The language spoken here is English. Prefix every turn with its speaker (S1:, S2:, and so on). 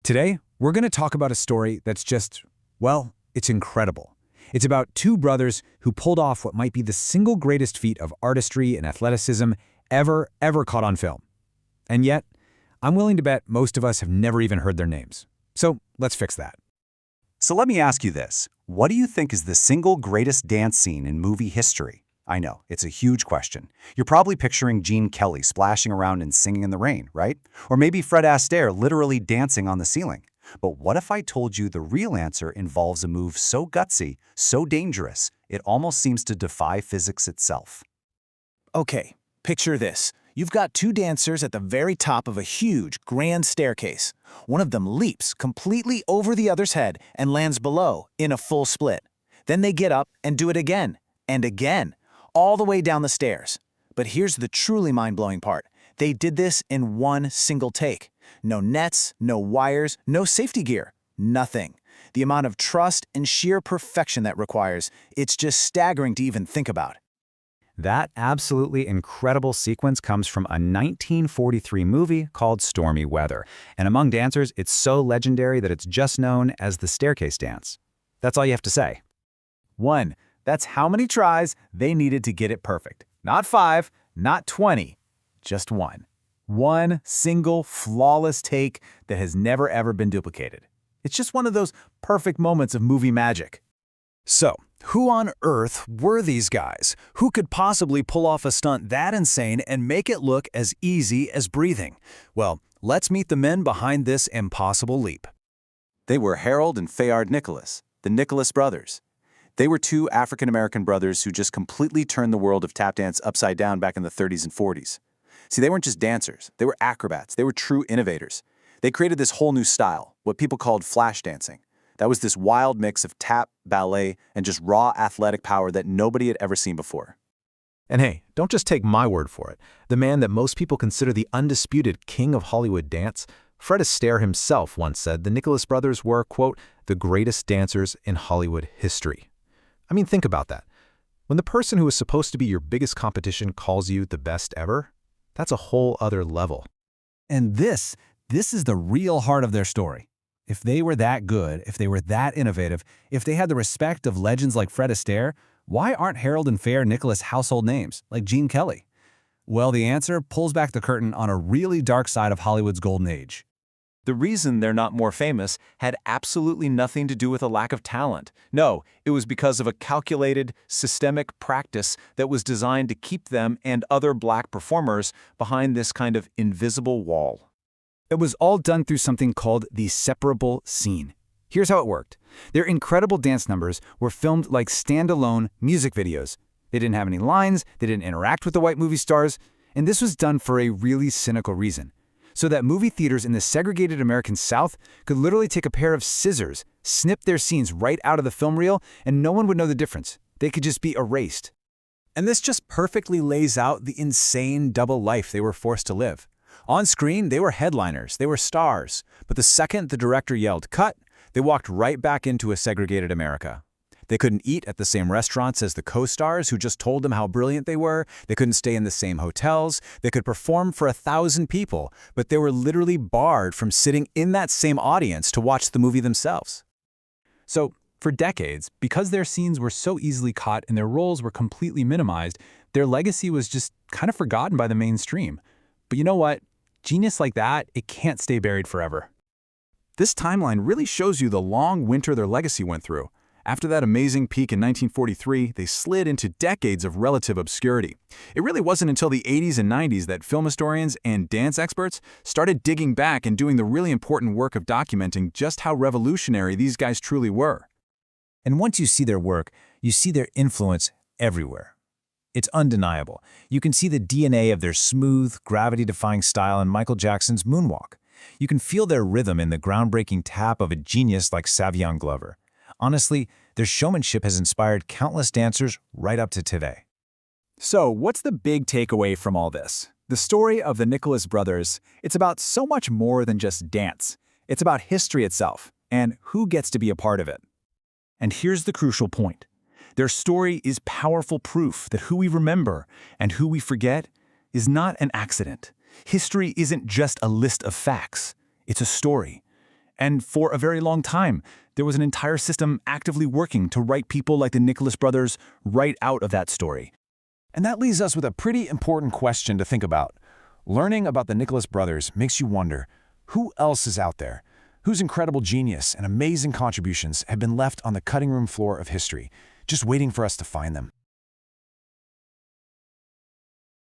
S1: Today, we're going to talk about a story that's just, well, it's incredible. It's about two brothers who pulled off what might be the single greatest feat of artistry and athleticism ever caught on film. And yet, I'm willing to bet most of us have never even heard their names. So let's fix that.
S2: So let me ask you this. What do you think is the single greatest dance scene in movie history? I know, it's a huge question. You're probably picturing Gene Kelly splashing around and singing in the rain, right? Or maybe Fred Astaire literally dancing on the ceiling. But what if I told you the real answer involves a move so gutsy, so dangerous, it almost seems to defy physics itself?
S3: Okay, picture this. You've got two dancers at the very top of a huge, grand staircase. One of them leaps completely over the other's head and lands below in a full split. Then they get up and do it again and again, all the way down the stairs. But here's the truly mind-blowing part. They did this in one single take. No nets, no wires, no safety gear, nothing. The amount of trust and sheer perfection that requires, it's just staggering to even think about.
S1: That absolutely incredible sequence comes from a 1943 movie called Stormy Weather. And among dancers, it's so legendary that it's just known as the staircase dance. That's all you have to say.
S3: 1. That's how many tries they needed to get it perfect. Not 5, not 20, just 1. One single, flawless take that has never ever been duplicated. It's just one of those perfect moments of movie magic.
S4: So, who on earth were these guys? Who could possibly pull off a stunt that insane and make it look as easy as breathing? Well, let's meet the men behind this impossible leap.
S2: They were Harold and Fayard Nicholas, the Nicholas brothers. They were two African-American brothers who just completely turned the world of tap dance upside down back in the 30s and 40s. See, they weren't just dancers. They were acrobats. They were true innovators. They created this whole new style, what people called flash dancing. That was this wild mix of tap, ballet, and just raw athletic power that nobody had ever seen before.
S5: And hey, don't just take my word for it. The man that most people consider the undisputed king of Hollywood dance, Fred Astaire himself once said the Nicholas brothers were, quote, the greatest dancers in Hollywood history. I mean, think about that. When the person who is supposed to be your biggest competition calls you the best ever, that's a whole other level.
S4: And this is the real heart of their story. If they were that good, if they were that innovative, if they had the respect of legends like Fred Astaire, why aren't Harold and Fayard Nicholas household names, like Gene Kelly? Well, the answer pulls back the curtain on a really dark side of Hollywood's golden age.
S6: The reason they're not more famous had absolutely nothing to do with a lack of talent. No, it was because of a calculated, systemic practice that was designed to keep them and other black performers behind this kind of invisible wall.
S1: It was all done through something called the separable scene. Here's how it worked. Their incredible dance numbers were filmed like standalone music videos. They didn't have any lines, they didn't interact with the white movie stars, and this was done for a really cynical reason. So that movie theaters in the segregated American South could literally take a pair of scissors, snip their scenes right out of the film reel, and no one would know the difference. They could just be erased. And this just perfectly lays out the insane double life they were forced to live. On screen, they were headliners, they were stars, but the second the director yelled cut, they walked right back into a segregated America. They couldn't eat at the same restaurants as the co-stars who just told them how brilliant they were. They couldn't stay in the same hotels. They could perform for 1,000 people, but they were literally barred from sitting in that same audience to watch the movie themselves. So, for decades, because their scenes were so easily caught and their roles were completely minimized, their legacy was just kind of forgotten by the mainstream. But you know what? Genius like that, it can't stay buried forever. This timeline really shows you the long winter their legacy went through. After that amazing peak in 1943, they slid into decades of relative obscurity. It really wasn't until the 80s and 90s that film historians and dance experts started digging back and doing the really important work of documenting just how revolutionary these guys truly were.
S3: And once you see their work, you see their influence everywhere. It's undeniable. You can see the DNA of their smooth, gravity-defying style in Michael Jackson's moonwalk. You can feel their rhythm in the groundbreaking tap of a genius like Savion Glover. Honestly, their showmanship has inspired countless dancers right up to today.
S1: So, what's the big takeaway from all this? The story of the Nicholas brothers, it's about so much more than just dance. It's about history itself, and who gets to be a part of it.
S3: And here's the crucial point. Their story is powerful proof that who we remember and who we forget is not an accident. History isn't just a list of facts. It's a story.
S1: And for a very long time, there was an entire system actively working to write people like the Nicholas brothers right out of that story.
S3: And that leaves us with a pretty important question to think about. Learning about the Nicholas brothers makes you wonder, who else is out there? Whose incredible genius and amazing contributions have been left on the cutting room floor of history, just waiting for us to find them?